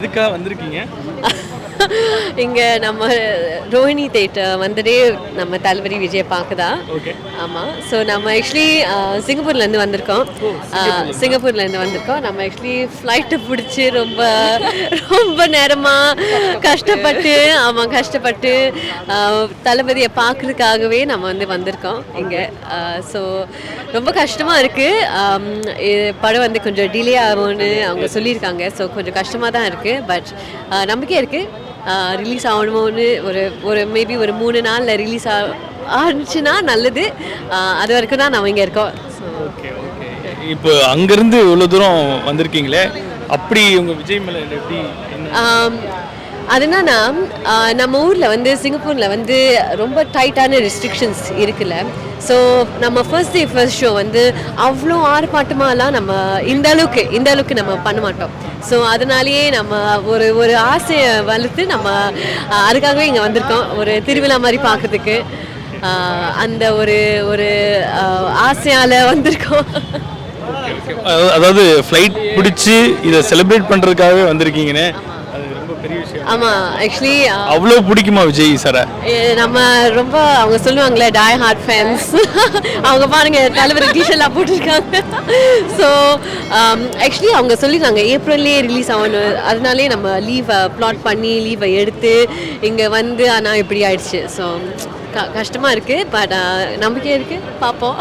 எதுக்காக வந்திருக்கீங்க? இங்கே நம்ம ரோஹிணி தேட்டர் வந்துட்டு நம்ம தளபதி விஜய் பார்க்குதா. ஓகே. ஆமாம். ஸோ நம்ம ஆக்சுவலி சிங்கப்பூர்லேருந்து வந்திருக்கோம். சிங்கப்பூர்லேருந்து வந்திருக்கோம். நம்ம ஆக்சுவலி ஃப்ளைட்டு பிடிச்சி ரொம்ப ரொம்ப நேரமாக கஷ்டப்பட்டு தளபதியை பார்க்குறதுக்காகவே நம்ம வந்திருக்கோம் இங்கே. ஸோ ரொம்ப கஷ்டமாக இருக்குது. படம் கொஞ்சம் டிலே ஆகும்னு அவங்க சொல்லியிருக்காங்க. ஸோ கொஞ்சம் கஷ்டமாக தான் இருக்குது. பட் நம்பிக்கை இருக்குது ரிலீஸ் ஆகணுமோன்னு. ஒரு மேபி ஒரு 3 நாளில் ரிலீஸ் ஆச்சுன்னா நல்லது. அது வரைக்கும் தான் நம்ம இங்கே இருக்கோம். Okay okay. இப்போ அங்கேருந்து இவ்வளோ தூரம் வந்திருக்கீங்களே, அப்படி உங்கள் விஜய் மேலே எப்படி அது என்னன்னா, நம்ம ஊரில் சிங்கப்பூரில் ரொம்ப டைட்டான ரெஸ்ட்ரிக்ஷன்ஸ் இருக்குல்ல. ஸோ நம்ம ஃபர்ஸ்ட் டே ஃபர்ஸ்ட் ஷோ அவ்வளோ ஆர்ப்பாட்டமாலாம் நம்ம இந்த அளவுக்கு நம்ம பண்ண மாட்டோம். ஸோ அதனாலேயே நம்ம ஒரு ஆசையை வளர்த்து நம்ம அதுக்காகவே இங்கே வந்திருக்கோம். ஒரு திருவிழா மாதிரி பார்க்குறதுக்கு அந்த ஒரு ஆசையால் வந்திருக்கோம். அதாவது ஃப்ளைட் பிடிச்சி இதை செலிப்ரேட் பண்ணுறதுக்காகவே வந்திருக்கீங்கன்னு. அது ரொம்ப பெரிய விஷயம். ஆமாம். ஆக்சுவலி அவ்வளோ பிடிக்குமா விஜய் சாரை? நம்ம ரொம்ப அவங்க சொல்லுவாங்களே டை ஹார்ட் ஃபேன்ஸ். அவங்க பாருங்க தளபதி டிஷர்ட்லாம் போட்டிருக்காங்க. ஸோ ஆக்சுவலி அவங்க சொல்லியிருக்காங்க ஏப்ரல்லே ரிலீஸ் ஆகணும். அதனாலே நம்ம லீவை ப்ளாட் பண்ணி லீவை எடுத்து இங்கே ஆனால் இப்படி ஆயிடுச்சு. ஸோ கஷ்டமாக இருக்குது. பட் நம்பிக்கை இருக்குது, பார்ப்போம்.